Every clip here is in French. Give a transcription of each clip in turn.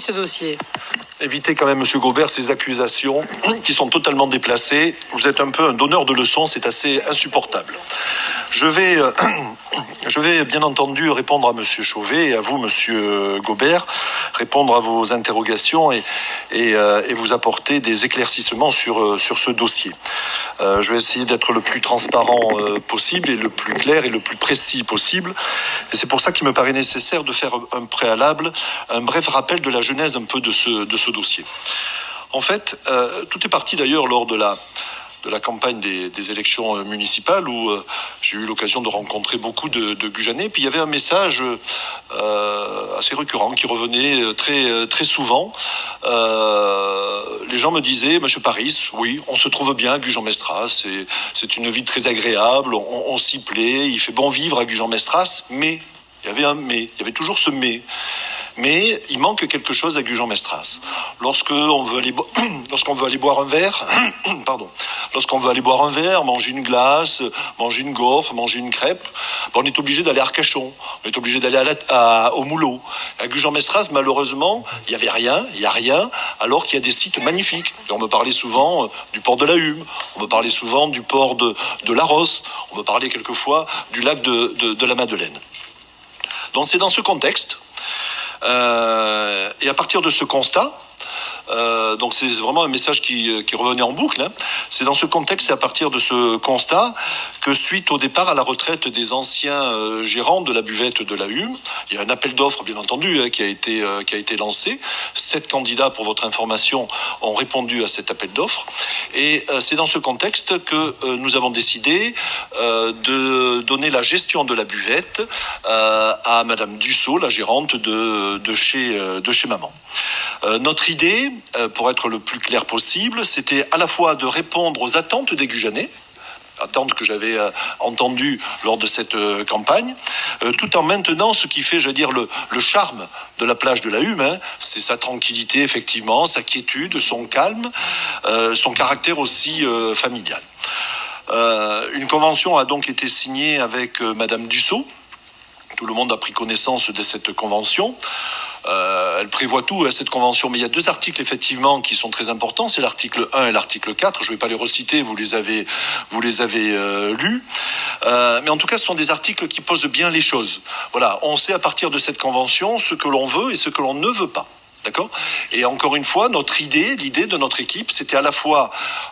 ce dossier. Évitez quand même, Monsieur Gobert, ces accusations qui sont totalement déplacées. Vous êtes un peu un donneur de leçons, c'est assez insupportable. Je vais bien entendu répondre à Monsieur Chauvet et à vous, Monsieur Gobert, répondre à vos interrogations et vous apporter des éclaircissements sur ce dossier. Je vais essayer d'être le plus transparent possible et le plus clair et le plus précis possible. Et c'est pour ça qu'il me paraît nécessaire de faire un préalable, un bref rappel de la genèse un peu de ce dossier. En fait, tout est parti d'ailleurs lors de la campagne des élections municipales où j'ai eu l'occasion de rencontrer beaucoup de Gujanais. Puis il y avait un message assez récurrent qui revenait très souvent. Les gens me disaient, Monsieur Paris, oui, on se trouve bien à Gujan-Mestras, c'est une ville très agréable, on s'y plaît, il fait bon vivre à Gujan-Mestras, mais, il y avait toujours ce mais il manque quelque chose à Gujan-Mestras. Lorsqu'on veut aller boire un verre, lorsqu'on veut aller boire un verre, manger une glace, manger une gaufre, manger une crêpe, on est obligé d'aller à Arcachon, on est obligé d'aller au Moulot. À Gujan-Mestras, malheureusement, il y a rien, alors qu'il y a des sites magnifiques. Et on me parlait souvent du port de la Hume, on me parlait souvent du port de la Rosse, on me parlait quelquefois du lac de la Madeleine. Donc c'est dans ce contexte. Et à partir de ce constat, donc c'est vraiment un message qui revenait en boucle, hein. C'est dans ce contexte et à partir de ce constat que suite au départ à la retraite des anciens gérants de la buvette de la Hume, il y a un appel d'offres bien entendu qui a été lancé. 7 candidats, pour votre information, ont répondu à cet appel d'offres et c'est dans ce contexte que nous avons décidé de donner la gestion de la buvette à Madame Dussault, la gérante de chez Maman. Notre idée, pour être le plus clair possible, c'était à la fois de répondre aux attentes des Gujanais, attentes que j'avais entendues lors de cette campagne, tout en maintenant ce qui fait, le charme de la plage de la Hume, hein, c'est sa tranquillité, effectivement, sa quiétude, son calme, son caractère aussi familial. Une convention a donc été signée avec Madame Dussault. Tout le monde a pris connaissance de cette convention. Elle prévoit tout, cette convention, mais il y a 2 articles effectivement qui sont très importants, c'est l'article 1 et l'article 4, je ne vais pas les reciter, vous les avez lus, mais en tout cas ce sont des articles qui posent bien les choses. Voilà, on sait à partir de cette convention ce que l'on veut et ce que l'on ne veut pas. D'accord ? Et encore une fois, l'idée de notre équipe, c'était à la fois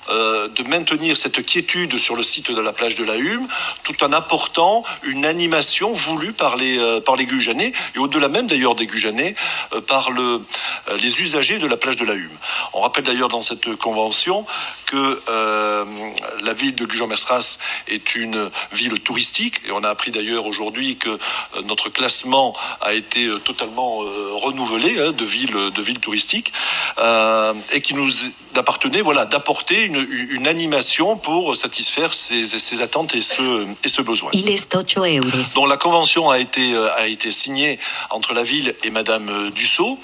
de maintenir cette quiétude sur le site de la plage de la Hume, tout en apportant une animation voulue par les Gujanais, et au-delà même d'ailleurs des Gujanais, par les usagers de la plage de la Hume. On rappelle d'ailleurs dans cette convention que la ville de Gujan-Mestras est une ville touristique, et on a appris d'ailleurs aujourd'hui que notre classement a été totalement renouvelé de ville touristique, et qui nous appartenait d'apporter une animation pour satisfaire ces attentes et ce besoin. Donc la convention a été signée entre la ville et Madame Dussault.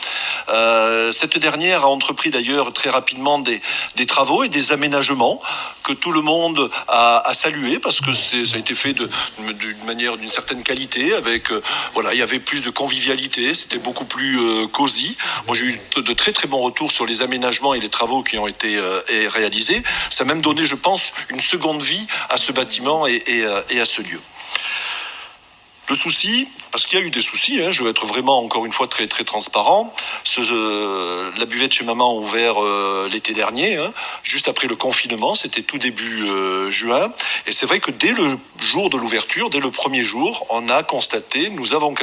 Cette dernière a entrepris d'ailleurs très rapidement des travaux et des aménagements que tout le monde a salué parce que ça a été fait d'une certaine qualité avec il y avait plus de convivialité, c'était beaucoup plus cosy. Moi j'ai eu de très très bons retours sur les aménagements et les travaux qui ont été réalisés. Ça a même donné, je pense, une seconde vie à ce bâtiment et à ce lieu. Le souci, parce qu'il y a eu des soucis, je vais être vraiment encore une fois très très transparent. La buvette chez Maman a ouvert l'été dernier, juste après le confinement, c'était tout début juin. Et c'est vrai que dès le jour de l'ouverture, dès le premier jour, nous avons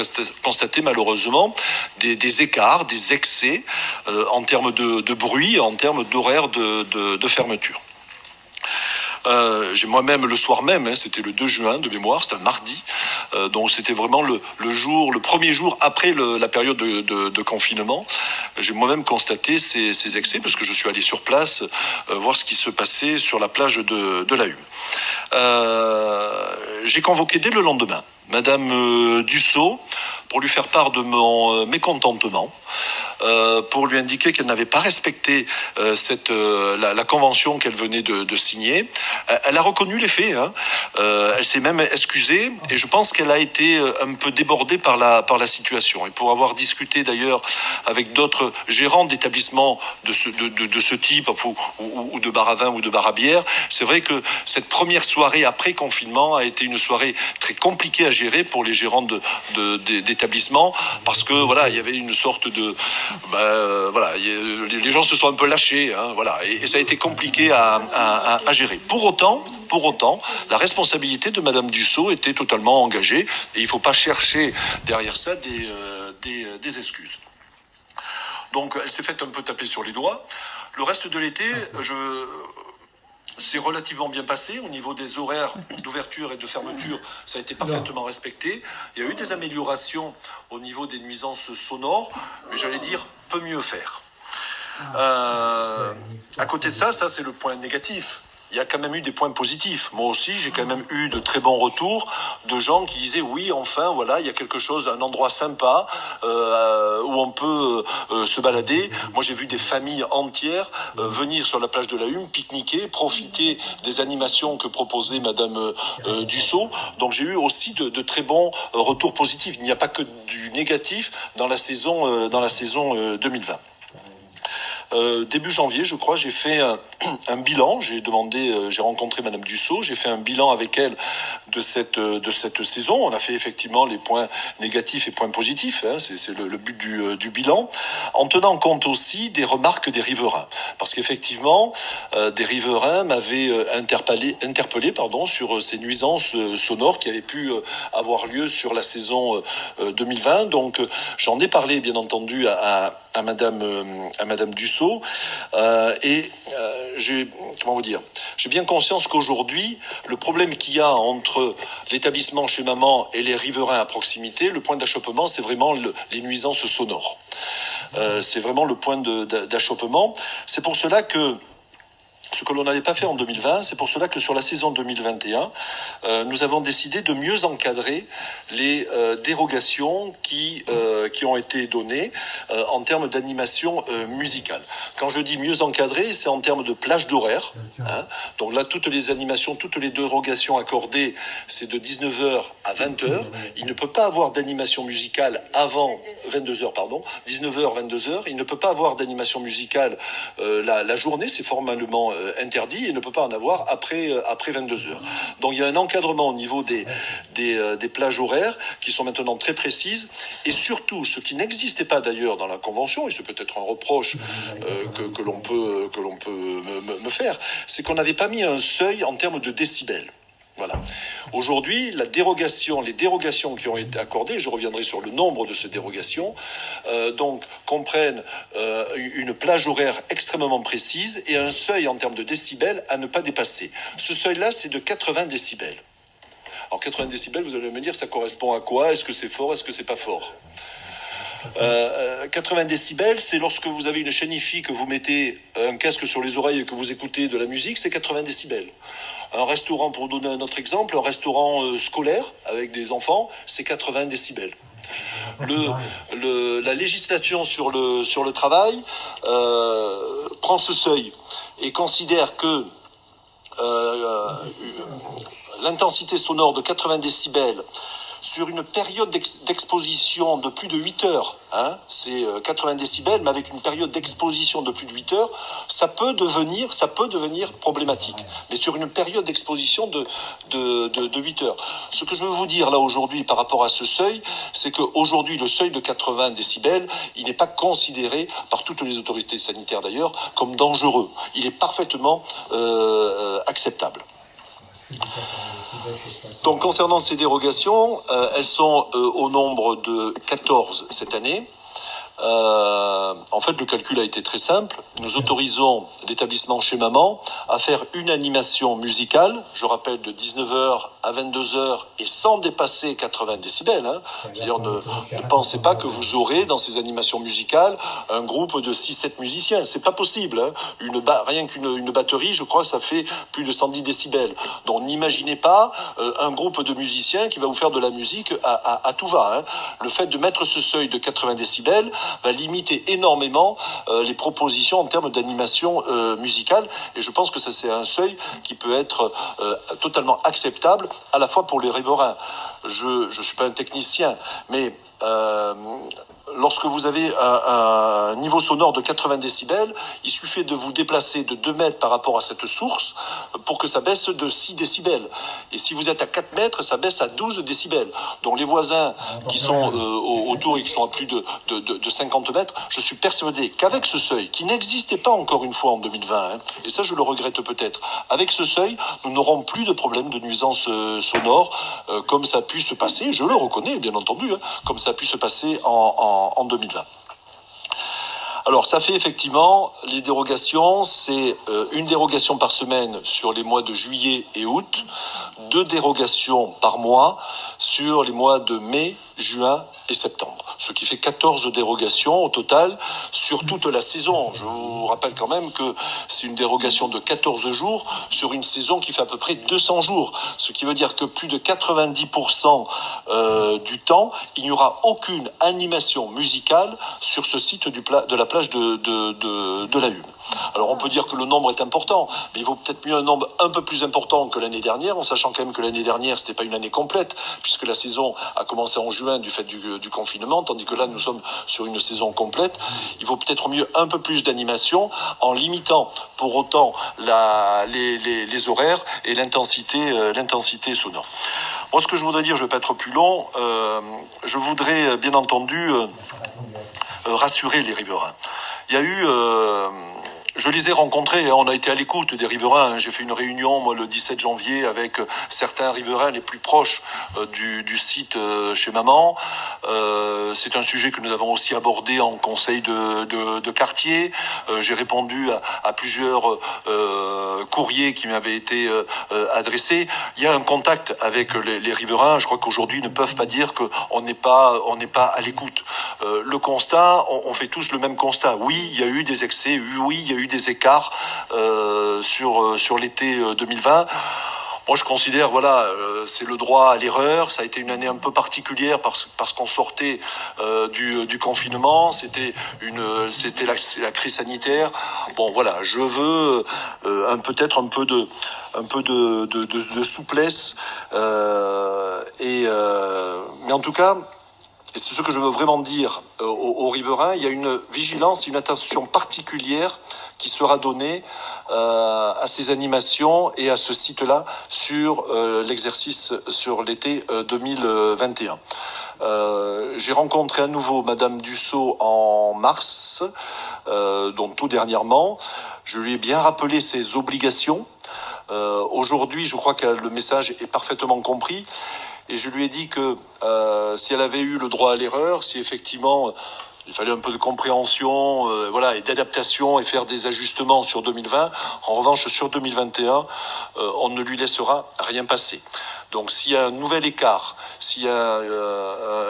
constaté malheureusement des écarts, des excès en termes de bruit, en termes d'horaire de fermeture. J'ai moi-même le soir même, c'était le 2 juin de mémoire, c'était un mardi, donc c'était vraiment le premier jour après la période de confinement. J'ai moi-même constaté ces excès parce que je suis allé sur place voir ce qui se passait sur la plage de la Hume. J'ai convoqué dès le lendemain Madame Dussault pour lui faire part de mon mécontentement. pour lui indiquer qu'elle n'avait pas respecté la convention qu'elle venait de signer. Elle a reconnu les faits, hein. Elle s'est même excusée, et je pense qu'elle a été un peu débordée par la situation. Et pour avoir discuté d'ailleurs avec d'autres gérants d'établissements de ce type, ou de bar à vin ou de bar à bière, c'est vrai que cette première soirée après confinement a été une soirée très compliquée à gérer pour les gérants d'établissements, parce que voilà, il y avait une sorte de voilà, les gens se sont un peu lâchés, hein, voilà, et ça a été compliqué à gérer. Pour autant, la responsabilité de Madame Dussault était totalement engagée, et il ne faut pas chercher derrière ça des excuses. Donc elle s'est fait un peu taper sur les doigts. Le reste de l'été, c'est relativement bien passé. Au niveau des horaires d'ouverture et de fermeture, ça a été parfaitement respecté. Il y a eu des améliorations au niveau des nuisances sonores, mais j'allais dire, peut mieux faire. À côté de ça c'est le point négatif. Il y a quand même eu des points positifs. Moi aussi, j'ai quand même eu de très bons retours de gens qui disaient oui, enfin, voilà, il y a quelque chose, un endroit sympa où on peut se balader. Moi, j'ai vu des familles entières venir sur la plage de la Hume, pique-niquer, profiter des animations que proposait Madame Dussault. Donc, j'ai eu aussi de très bons retours positifs. Il n'y a pas que du négatif dans la saison 2020. Début janvier, je crois, j'ai fait un bilan. J'ai rencontré Madame Dussault, j'ai fait un bilan avec elle de cette saison. On a fait effectivement les points négatifs et points positifs, hein, c'est le but du bilan, en tenant compte aussi des remarques des riverains. Parce qu'effectivement, des riverains m'avaient interpellé sur ces nuisances sonores qui avaient pu avoir lieu sur la saison 2020. Donc, j'en ai parlé, bien entendu, à Madame Dussault. J'ai bien conscience qu'aujourd'hui, le problème qu'il y a entre l'établissement chez maman et les riverains à proximité, le point d'achoppement, c'est vraiment les nuisances sonores. C'est vraiment le point d'achoppement. C'est pour cela que ce que l'on n'avait pas fait en 2020, c'est pour cela que sur la saison 2021, nous avons décidé de mieux encadrer les dérogations qui ont été données en termes d'animation musicale. Quand je dis mieux encadrer, c'est en termes de plage d'horaire. Hein. Donc là, toutes les animations, toutes les dérogations accordées, c'est de 19h à 20h. Il ne peut pas avoir d'animation musicale avant 22h, 19h, 22h. Il ne peut pas avoir d'animation musicale la journée, c'est formellement interdit, et ne peut pas en avoir après 22h. Donc il y a un encadrement au niveau des plages horaires qui sont maintenant très précises, et surtout ce qui n'existait pas d'ailleurs dans la convention, et c'est peut-être un reproche que l'on peut me faire, c'est qu'on n'avait pas mis un seuil en termes de décibels. Voilà. Aujourd'hui, les dérogations qui ont été accordées, je reviendrai sur le nombre de ces dérogations, comprennent une plage horaire extrêmement précise et un seuil en termes de décibels à ne pas dépasser. Ce seuil-là, c'est de 80 décibels. Alors 80 décibels, vous allez me dire, ça correspond à quoi? Est-ce que c'est fort? Est-ce que c'est pas fort? 80 décibels, c'est lorsque vous avez une chaîne hi-fi, que vous mettez un casque sur les oreilles et que vous écoutez de la musique, c'est 80 décibels. Un restaurant, pour donner un autre exemple, un restaurant scolaire avec des enfants, c'est 80 décibels. La législation sur le travail prend ce seuil et considère que l'intensité sonore de 80 décibels sur une période d'exposition de plus de 8 heures, hein, c'est 80 décibels, mais avec une période d'exposition de plus de 8 heures, ça peut devenir problématique. Mais sur une période d'exposition de 8 heures. Ce que je veux vous dire là aujourd'hui par rapport à ce seuil, c'est qu'aujourd'hui, le seuil de 80 décibels, il n'est pas considéré par toutes les autorités sanitaires d'ailleurs comme dangereux. Il est parfaitement acceptable. Donc concernant ces dérogations, elles sont au nombre de 14 cette année. En fait, le calcul a été très simple. Nous autorisons l'établissement chez maman à faire une animation musicale, je rappelle, de 19h à 22h et sans dépasser 80 décibels. Hein. C'est-à-dire, ne pensez pas que vous aurez dans ces animations musicales un groupe de 6-7 musiciens. C'est pas possible. Hein. Rien qu'une batterie, je crois, ça fait plus de 110 décibels. Donc n'imaginez pas un groupe de musiciens qui va vous faire de la musique à tout va. Hein. Le fait de mettre ce seuil de 80 décibels va limiter énormément énormément les propositions en termes d'animation musicale, et je pense que ça c'est un seuil qui peut être totalement acceptable à la fois pour les riverains. Je suis pas un technicien, mais lorsque vous avez un niveau sonore de 80 décibels, il suffit de vous déplacer de 2 mètres par rapport à cette source pour que ça baisse de 6 décibels. Et si vous êtes à 4 mètres, ça baisse à 12 décibels. Donc les voisins qui sont autour et qui sont à plus de 50 mètres, je suis persuadé qu'avec ce seuil, qui n'existait pas encore une fois en 2020, et ça je le regrette peut-être, avec ce seuil, nous n'aurons plus de problème de nuisance sonore, comme ça a pu se passer, je le reconnais bien entendu, comme ça a pu se passer en 2020. Alors ça fait effectivement les dérogations, c'est une dérogation par semaine sur les mois de juillet et août, 2 dérogations par mois sur les mois de mai, juin et septembre. Ce qui fait 14 dérogations au total sur toute la saison. Je vous rappelle quand même que c'est une dérogation de 14 jours sur une saison qui fait à peu près 200 jours. Ce qui veut dire que plus de 90% du temps, il n'y aura aucune animation musicale sur ce site de la plage de la Hume. Alors on peut dire que le nombre est important, mais il vaut peut-être mieux un nombre un peu plus important que l'année dernière, en sachant quand même que l'année dernière c'était pas une année complète, puisque la saison a commencé en juin du fait du confinement, tandis que là nous sommes sur une saison complète. Il vaut peut-être mieux un peu plus d'animation en limitant pour autant les horaires et l'intensité sonore. Moi ce que je voudrais dire, je vais pas être plus long, je voudrais bien entendu rassurer les riverains. Il y a eu je les ai rencontrés, on a été à l'écoute des riverains. J'ai fait une réunion moi, le 17 janvier avec certains riverains les plus proches du site chez maman. C'est un sujet que nous avons aussi abordé en conseil de quartier. J'ai répondu à plusieurs courriers qui m'avaient été adressés. Il y a un contact avec les riverains. Je crois qu'aujourd'hui ils ne peuvent pas dire qu'on n'est pas à l'écoute. Le constat, on fait tous le même constat. Oui, il y a eu des excès. Oui, il y a eu des écarts sur l'été 2020. Moi, je considère, voilà, c'est le droit à l'erreur. Ça a été une année un peu particulière parce qu'on sortait du confinement. C'était la crise sanitaire. Bon, voilà, je veux peut-être un peu de souplesse. Mais en tout cas. Et c'est ce que je veux vraiment dire aux riverains, il y a une vigilance, une attention particulière qui sera donnée à ces animations et à ce site-là sur l'exercice sur l'été 2021. J'ai rencontré à nouveau Madame Dussault en mars, donc tout dernièrement. Je lui ai bien rappelé ses obligations. Aujourd'hui, je crois que le message est parfaitement compris. Et je lui ai dit que si elle avait eu le droit à l'erreur, si effectivement il fallait un peu de compréhension, voilà, et d'adaptation et faire des ajustements sur 2020, en revanche sur 2021, on ne lui laissera rien passer. Donc s'il y a un nouvel écart, s'il y a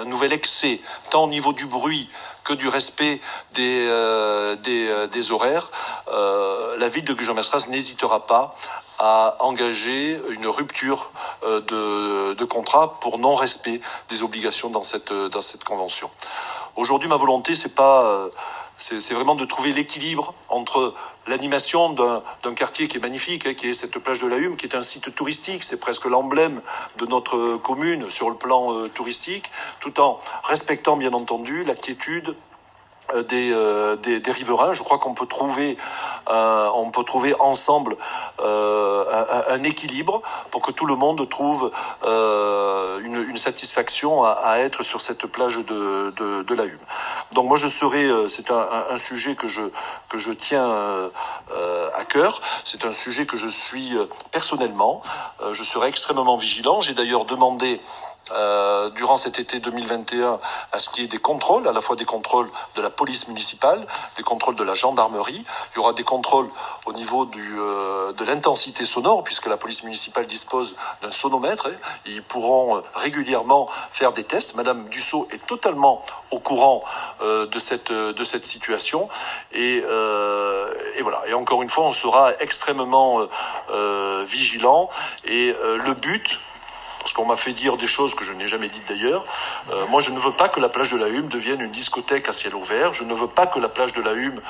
un nouvel excès, tant au niveau du bruit que du respect des horaires, la ville de Gujan-Mestras n'hésitera pas à engager une rupture de contrat pour non-respect des obligations dans cette convention. Aujourd'hui, ma volonté, c'est vraiment de trouver l'équilibre entre l'animation d'un quartier qui est magnifique, qui est cette plage de la Hume, qui est un site touristique, c'est presque l'emblème de notre commune sur le plan touristique, tout en respectant bien entendu la quiétude des riverains. Je crois qu'on peut trouver ensemble un équilibre pour que tout le monde trouve une satisfaction à être sur cette plage de la Hume. Donc moi c'est un sujet que je tiens à cœur. C'est un sujet que je suis personnellement. Je serai extrêmement vigilant. J'ai d'ailleurs demandé durant cet été 2021 à ce qu'il y ait des contrôles, à la fois des contrôles de la police municipale, des contrôles de la gendarmerie. Il y aura des contrôles au niveau de l'intensité sonore, puisque la police municipale dispose d'un sonomètre. Ils pourront régulièrement faire des tests. Madame Dussault est totalement au courant de cette situation. Et voilà. Et encore une fois, on sera extrêmement vigilant. Et le but, parce qu'on m'a fait dire des choses que je n'ai jamais dites d'ailleurs. Moi, je ne veux pas que la plage de la Hume devienne une discothèque à ciel ouvert. Je ne veux pas que la plage de la Hume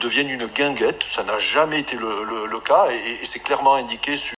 devienne une guinguette. Ça n'a jamais été le cas, et c'est clairement indiqué sur